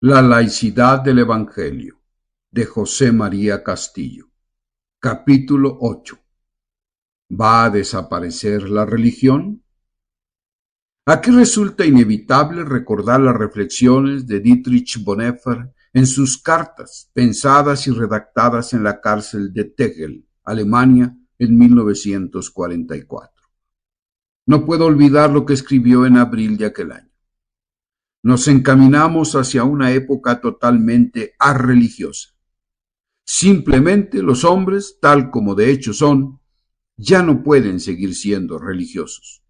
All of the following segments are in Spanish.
La laicidad del Evangelio, de José María Castillo. Capítulo 8. ¿Va a desaparecer la religión? Aquí resulta inevitable recordar las reflexiones de Dietrich Bonhoeffer en sus cartas, pensadas y redactadas en la cárcel de Tegel, Alemania, en 1944. No puedo olvidar lo que escribió en abril de aquel año. Nos encaminamos hacia una época totalmente arreligiosa. Simplemente los hombres, tal como de hecho son, ya no pueden seguir siendo religiosos.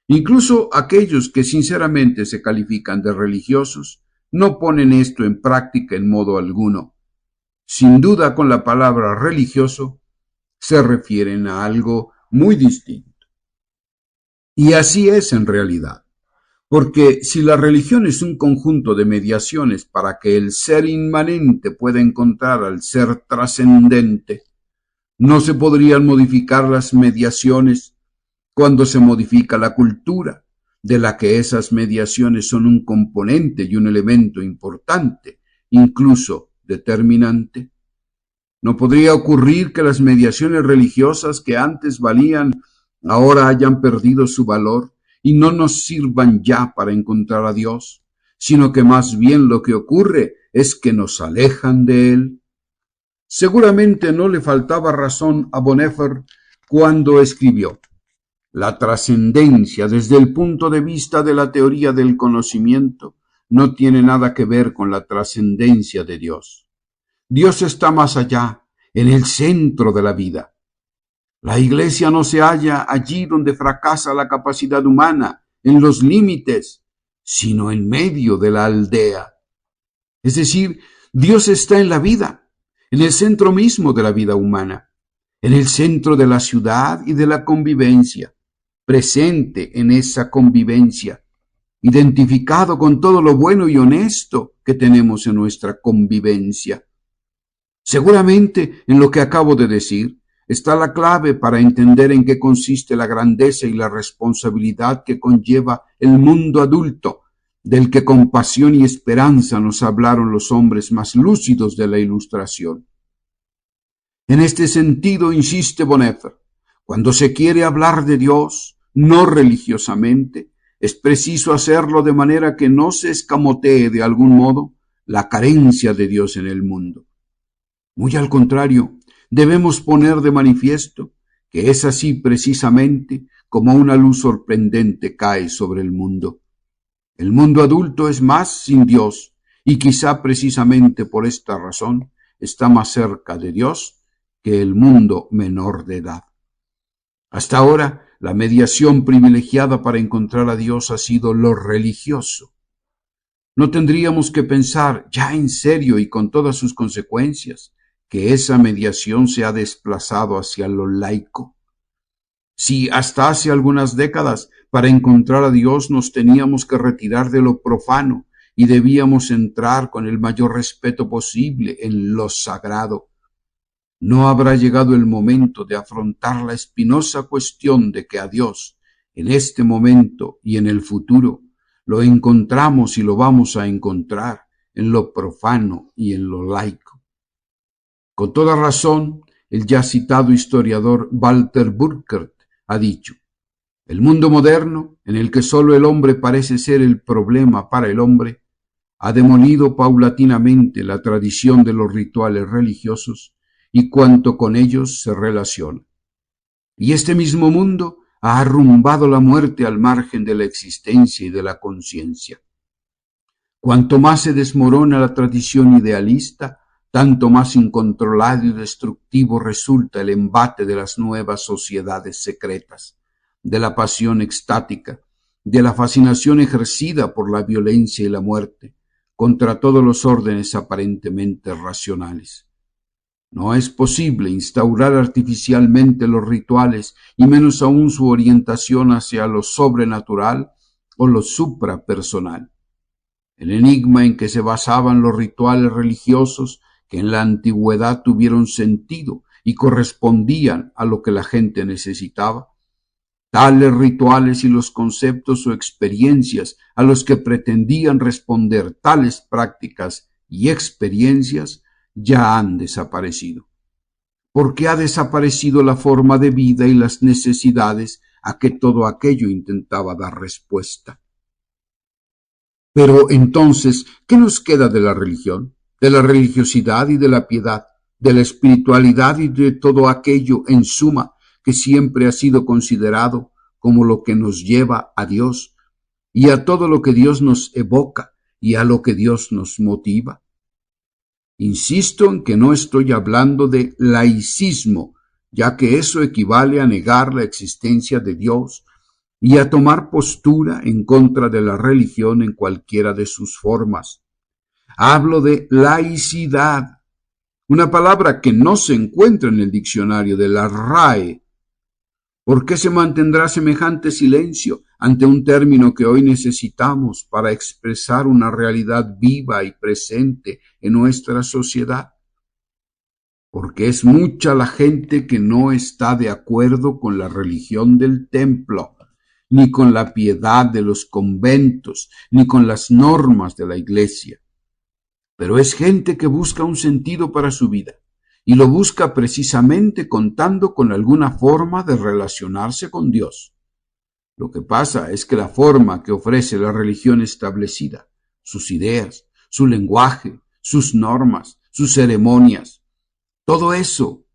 Incluso aquellos que sinceramente se califican de religiosos no ponen esto en práctica en modo alguno. Sin duda, con la palabra religioso se refieren a algo muy distinto. Y así es en realidad. Porque si la religión es un conjunto de mediaciones para que el ser inmanente pueda encontrar al ser trascendente, no se podrían modificar las mediaciones cuando se modifica la cultura, de la que esas mediaciones son un componente y un elemento importante, incluso determinante. No podría ocurrir que las mediaciones religiosas que antes valían ahora hayan perdido su valor y no nos sirvan ya para encontrar a Dios, sino que más bien lo que ocurre es que nos alejan de Él. Seguramente no le faltaba razón a Bonhoeffer cuando escribió: la trascendencia desde el punto de vista de la teoría del conocimiento no tiene nada que ver con la trascendencia de Dios. Dios está más allá, en el centro de la vida. La Iglesia no se halla allí donde fracasa la capacidad humana, en los límites, sino en medio de la aldea. Es decir, Dios está en la vida, en el centro mismo de la vida humana, en el centro de la ciudad y de la convivencia, presente en esa convivencia, identificado con todo lo bueno y honesto que tenemos en nuestra convivencia. Seguramente en lo que acabo de decir está la clave para entender en qué consiste la grandeza y la responsabilidad que conlleva el mundo adulto, del que con pasión y esperanza nos hablaron los hombres más lúcidos de la Ilustración. En este sentido insiste Bonhoeffer: cuando se quiere hablar de Dios, no religiosamente, es preciso hacerlo de manera que no se escamotee de algún modo la carencia de Dios en el mundo. Muy al contrario, debemos poner de manifiesto que es así precisamente como una luz sorprendente cae sobre el mundo. El mundo adulto es más sin Dios y quizá precisamente por esta razón está más cerca de Dios que el mundo menor de edad. Hasta ahora, la mediación privilegiada para encontrar a Dios ha sido lo religioso. No tendríamos que pensar ya en serio y con todas sus consecuencias que esa mediación se ha desplazado hacia lo laico. Si hasta hace algunas décadas para encontrar a Dios nos teníamos que retirar de lo profano y debíamos entrar con el mayor respeto posible en lo sagrado, ¿no habrá llegado el momento de afrontar la espinosa cuestión de que a Dios, en este momento y en el futuro, lo encontramos y lo vamos a encontrar en lo profano y en lo laico? Con toda razón, el ya citado historiador Walter Burkert ha dicho: el mundo moderno, en el que solo el hombre parece ser el problema para el hombre, ha demolido paulatinamente la tradición de los rituales religiosos y cuanto con ellos se relaciona. Y este mismo mundo ha arrumbado la muerte al margen de la existencia y de la conciencia. Cuanto más se desmorona la tradición idealista, tanto más incontrolado y destructivo resulta el embate de las nuevas sociedades secretas, de la pasión extática, de la fascinación ejercida por la violencia y la muerte, contra todos los órdenes aparentemente racionales. No es posible instaurar artificialmente los rituales y menos aún su orientación hacia lo sobrenatural o lo suprapersonal. El enigma en que se basaban los rituales religiosos que en la antigüedad tuvieron sentido y correspondían a lo que la gente necesitaba, Tales rituales y los conceptos o experiencias a los que pretendían responder tales prácticas y experiencias ya han desaparecido, porque ha desaparecido la forma de vida y las necesidades a que todo aquello intentaba dar respuesta. Pero entonces, ¿qué nos queda de la religión, de la religiosidad y de la piedad, de la espiritualidad y de todo aquello, en suma, que siempre ha sido considerado como lo que nos lleva a Dios y a todo lo que Dios nos evoca y a lo que Dios nos motiva? Insisto en que no estoy hablando de laicismo, ya que eso equivale a negar la existencia de Dios y a tomar postura en contra de la religión en cualquiera de sus formas. Hablo de laicidad, una palabra que no se encuentra en el diccionario de la RAE. ¿Por qué se mantendrá semejante silencio ante un término que hoy necesitamos para expresar una realidad viva y presente en nuestra sociedad? Porque es mucha la gente que no está de acuerdo con la religión del templo, ni con la piedad de los conventos, ni con las normas de la iglesia. Pero es gente que busca un sentido para su vida, y lo busca precisamente contando con alguna forma de relacionarse con Dios. Lo que pasa es que la forma que ofrece la religión establecida, sus ideas, su lenguaje, sus normas, sus ceremonias, todo eso,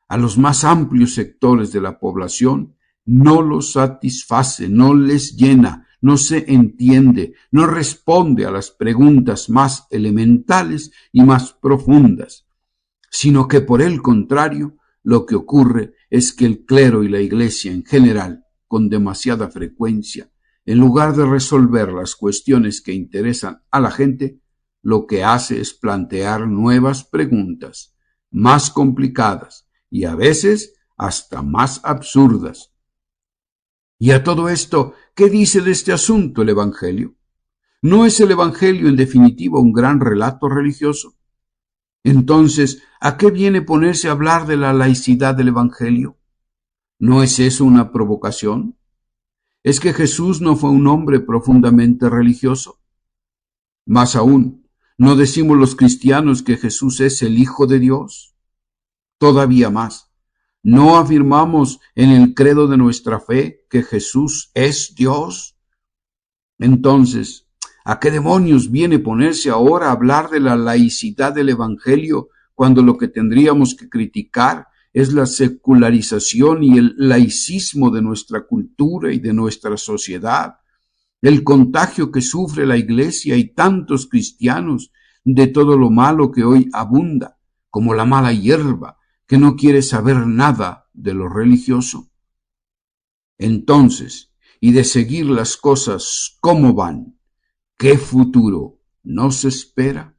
a los más amplios sectores de la población, no los satisface, no les llena, no se entiende, no responde a las preguntas más elementales y más profundas, sino que por el contrario, lo que ocurre es que el clero y la iglesia en general, con demasiada frecuencia, en lugar de resolver las cuestiones que interesan a la gente, lo que hace es plantear nuevas preguntas, más complicadas y a veces hasta más absurdas. Y a todo esto, ¿qué dice de este asunto el Evangelio? ¿No es el Evangelio en definitiva un gran relato religioso? Entonces, ¿a qué viene ponerse a hablar de la laicidad del Evangelio? ¿No es eso una provocación? ¿Es que Jesús no fue un hombre profundamente religioso? Más aún, ¿no decimos los cristianos que Jesús es el Hijo de Dios? Todavía más, ¿no afirmamos en el credo de nuestra fe que Jesús es Dios? Entonces, ¿a qué demonios viene ponerse ahora a hablar de la laicidad del Evangelio cuando lo que tendríamos que criticar es la secularización y el laicismo de nuestra cultura y de nuestra sociedad, el contagio que sufre la Iglesia y tantos cristianos de todo lo malo que hoy abunda, como la mala hierba que no quiere saber nada de lo religioso? Entonces, y de seguir las cosas como van, ¿qué futuro nos espera?